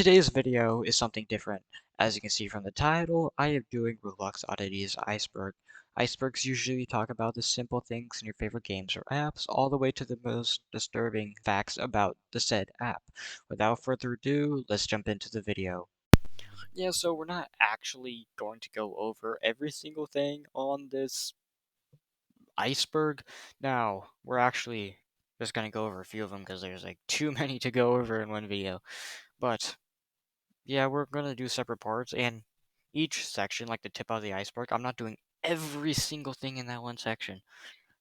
Today's video is something different. As you can see from the title, I am doing Roblox Oddities Iceberg. Icebergs usually talk about the simple things in your favorite games or apps, all the way to the most disturbing facts about the said app. Without further ado, let's jump into the video. Yeah, so we're not actually going to go over every single thing on this iceberg. Now, we're actually just going to go over a few of them because there's like too many to go over in one video. But yeah, we're gonna do separate parts, and each section, like the tip of the iceberg, I'm not doing every single thing in that one section,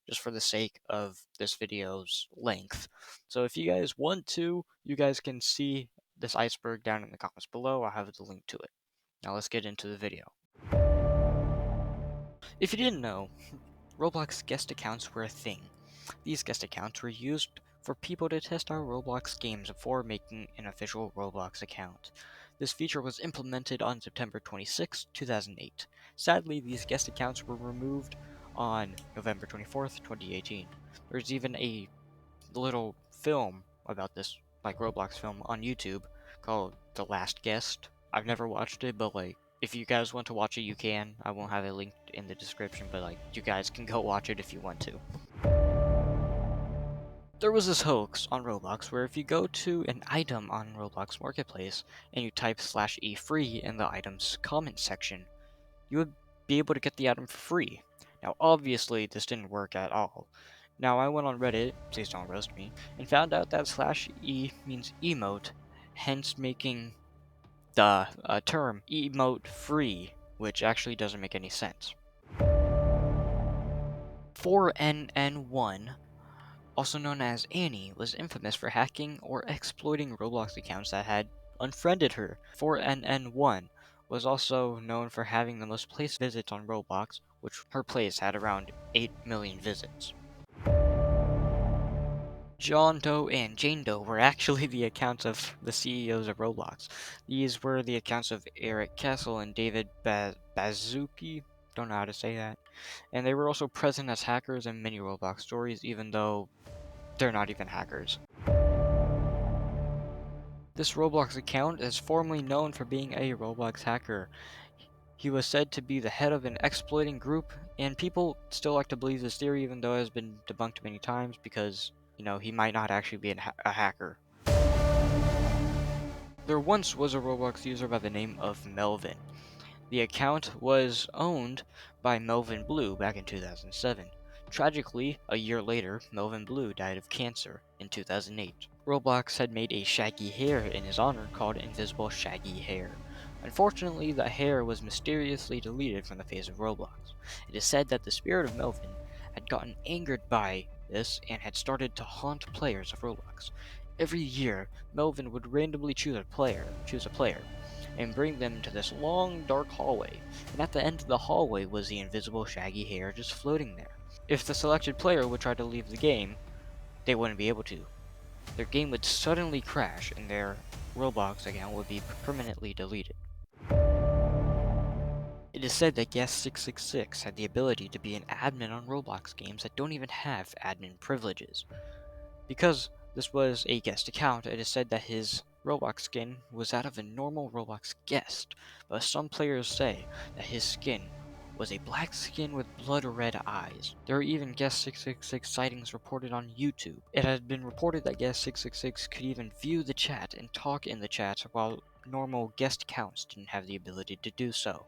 just for the sake of this video's length. So if you guys want to, you guys can see this iceberg down in the comments below. I'll have the link to it. Now let's get into the video. If you didn't know, Roblox guest accounts were a thing. These guest accounts were used for people to test our Roblox games before making an official Roblox account. This feature was implemented on September 26, 2008. Sadly, these guest accounts were removed on November 24th, 2018. There's even a little film about this, like Roblox film, on YouTube called The Last Guest. I've never watched it, but like, if you guys want to watch it, you can. I won't have it linked in the description, but like, you guys can go watch it if you want to. There was this hoax on Roblox where if you go to an item on Roblox Marketplace and you type /e free in the item's comment section, you would be able to get the item for free. Now obviously this didn't work at all. Now I went on Reddit, please don't roast me, and found out that /e means emote, hence making the term emote free, which actually doesn't make any sense. 4NN1, also known as Annie, was infamous for hacking or exploiting Roblox accounts that had unfriended her. 4NN1 was also known for having the most place visits on Roblox, which her place had around 8 million visits. John Doe and Jane Doe were actually the accounts of the CEOs of Roblox. These were the accounts of Eric Castle and David Bazuki, don't know how to say that, and they were also present as hackers in many Roblox stories, even though they're not even hackers. This Roblox account is formerly known for being a Roblox hacker. He was said to be the head of an exploiting group, and people still like to believe this theory even though it has been debunked many times because, he might not actually be a hacker. There once was a Roblox user by the name of Melvin. The account was owned by Melvin Blue back in 2007. Tragically, a year later, Melvin Blue died of cancer in 2008. Roblox had made a shaggy hair in his honor called Invisible Shaggy Hair. Unfortunately, the hair was mysteriously deleted from the face of Roblox. It is said that the spirit of Melvin had gotten angered by this and had started to haunt players of Roblox. Every year, Melvin would randomly choose a player, and bring them into this long, dark hallway, and at the end of the hallway was the invisible shaggy hair just floating there. If the selected player would try to leave the game, they wouldn't be able to. Their game would suddenly crash, and their Roblox account would be permanently deleted. It is said that Guest666 had the ability to be an admin on Roblox games that don't even have admin privileges. Because this was a guest account, it is said that his Roblox skin was that of a normal Roblox guest, but some players say that his skin was a black skin with blood red eyes. There are even Guest666 sightings reported on YouTube. It had been reported that Guest666 could even view the chat and talk in the chat while normal guest accounts didn't have the ability to do so.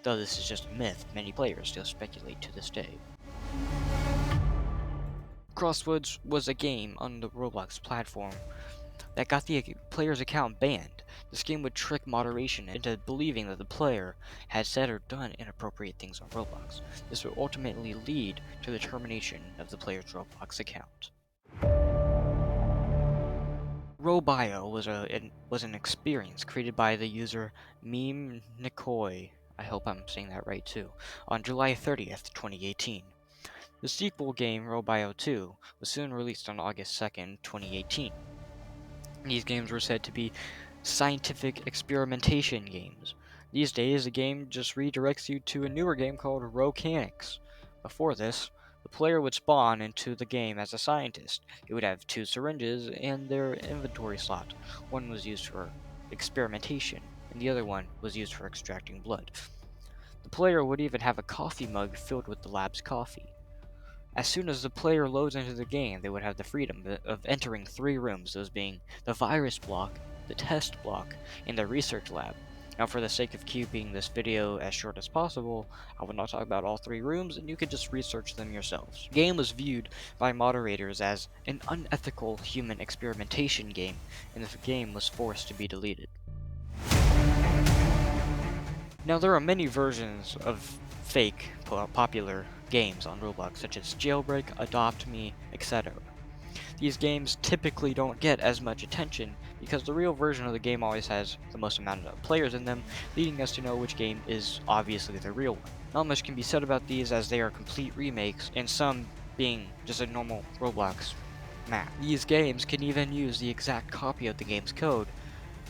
Though this is just a myth, many players still speculate to this day. Crosswoods was a game on the Roblox platform that got the player's account banned. This game would trick moderation into believing that the player had said or done inappropriate things on Roblox. This would ultimately lead to the termination of the player's Roblox account. Robio was an experience created by the user Meme Nikoi, I hope I'm saying that right too, on July 30th, 2018. The sequel game, Robio 2, was soon released on August 2nd, 2018. These games were said to be scientific experimentation games. These days, the game just redirects you to a newer game called Rocanics. Before this, the player would spawn into the game as a scientist. It would have 2 syringes and their inventory slot. One was used for experimentation, and the other one was used for extracting blood. The player would even have a coffee mug filled with the lab's coffee. As soon as the player loads into the game, they would have the freedom of entering 3 rooms, those being the virus block, the test block, and the research lab. Now, for the sake of keeping this video as short as possible, I will not talk about all 3 rooms, and you can just research them yourselves. The game was viewed by moderators as an unethical human experimentation game, and the game was forced to be deleted. Now, there are many versions of fake popular games on Roblox, such as Jailbreak, Adopt Me, etc. These games typically don't get as much attention because the real version of the game always has the most amount of players in them, leading us to know which game is obviously the real one. Not much can be said about these as they are complete remakes, and some being just a normal Roblox map. These games can even use the exact copy of the game's code,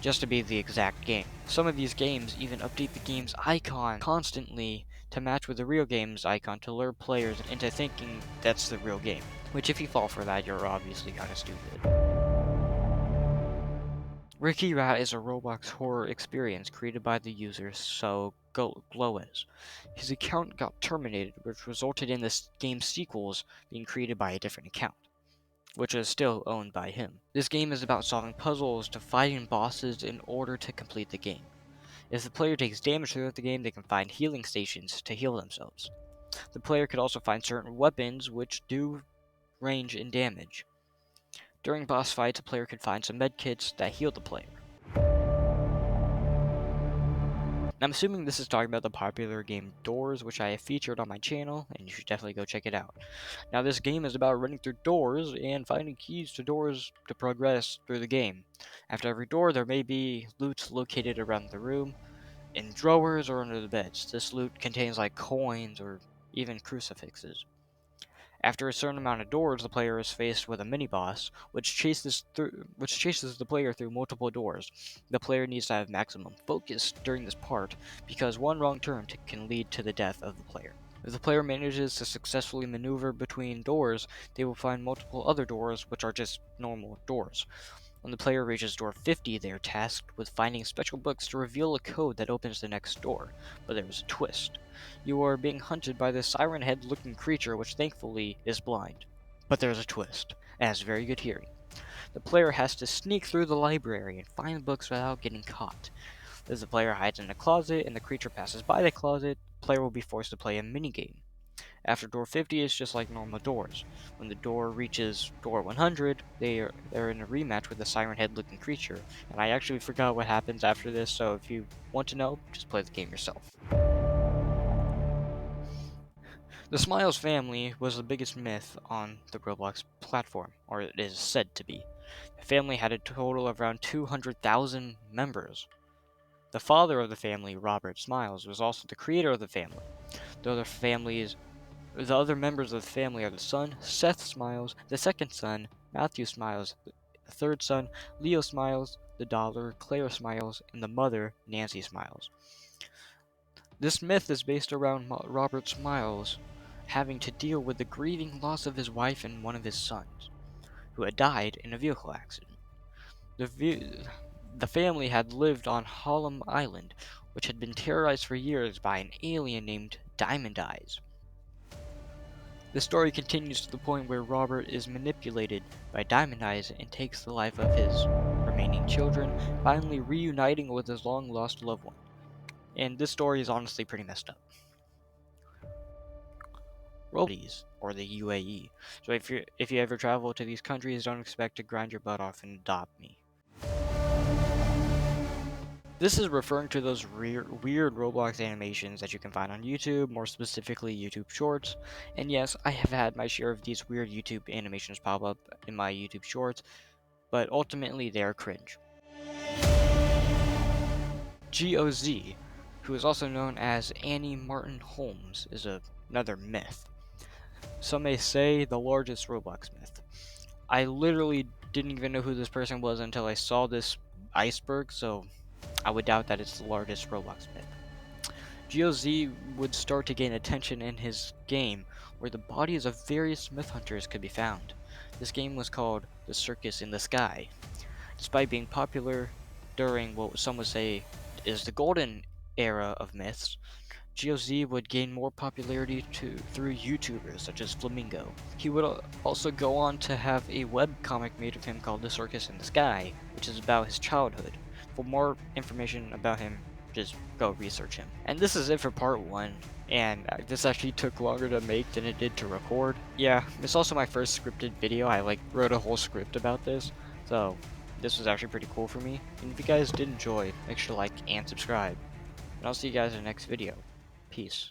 just to be the exact game. Some of these games even update the game's icon constantly to match with the real game's icon to lure players into thinking that's the real game. Which, if you fall for that, you're obviously kinda stupid. Ricky Rat is a Roblox horror experience created by the user Gloez. His account got terminated, which resulted in this game's sequels being created by a different account, which is still owned by him. This game is about solving puzzles to fighting bosses in order to complete the game. If the player takes damage throughout the game, they can find healing stations to heal themselves. The player could also find certain weapons which do range in damage. During boss fights, a player could find some medkits that heal the player. I'm assuming this is talking about the popular game Doors, which I have featured on my channel, and you should definitely go check it out. Now, this game is about running through doors and finding keys to doors to progress through the game. After every door, there may be loot located around the room, in drawers or under the beds. This loot contains like coins or even crucifixes. After a certain amount of doors, the player is faced with a mini-boss, which chases the player through multiple doors. The player needs to have maximum focus during this part, because one wrong turn can lead to the death of the player. If the player manages to successfully maneuver between doors, they will find multiple other doors, which are just normal doors. When the player reaches door 50, they are tasked with finding special books to reveal a code that opens the next door, but there is a twist. You are being hunted by this siren head looking creature, which thankfully is blind. But there's a twist, and has very good hearing. The player has to sneak through the library and find books without getting caught. As the player hides in a closet and the creature passes by the closet, the player will be forced to play a minigame. After door 50, it's just like normal doors. When the door reaches door 100, they're in a rematch with the siren head looking creature. And I actually forgot what happens after this, so if you want to know, just play the game yourself. The Smiles family was the biggest myth on the Roblox platform, or it is said to be. The family had a total of around 200,000 members. The father of the family, Robert Smiles, was also the creator of the family. The other members of the family are the son, Seth Smiles, the second son, Matthew Smiles, the third son, Leo Smiles, the daughter, Claire Smiles, and the mother, Nancy Smiles. This myth is based around Robert Smiles having to deal with the grieving loss of his wife and one of his sons, who had died in a vehicle accident. The family had lived on Hallam Island, which had been terrorized for years by an alien named Diamond Eyes. The story continues to the point where Robert is manipulated by Diamond Eyes and takes the life of his remaining children, finally reuniting with his long-lost loved one. And this story is honestly pretty messed up. Oddities, or the UAE. So if you ever travel to these countries, don't expect to grind your butt off and adopt me. This is referring to those weird Roblox animations that you can find on YouTube, more specifically YouTube Shorts. And yes, I have had my share of these weird YouTube animations pop up in my YouTube Shorts, but ultimately they are cringe. GOZ, who is also known as Annie Martin Holmes, is another myth. Some may say the largest Roblox myth. I literally didn't even know who this person was until I saw this iceberg, so I would doubt that it's the largest Roblox myth. GOZ would start to gain attention in his game, where the bodies of various myth hunters could be found. This game was called The Circus in the Sky. Despite being popular, during what some would say is the golden era of myths, GOZ would gain more popularity through YouTubers such as Flamingo. He would also go on to have a webcomic made of him called The Circus in the Sky, which is about his childhood. For more information about him, just go research him. And this is it for part 1, and this actually took longer to make than it did to record. Yeah, it's also my first scripted video. I wrote a whole script about this, so this was actually pretty cool for me. And if you guys did enjoy, make sure to like and subscribe. And I'll see you guys in the next video. Peace.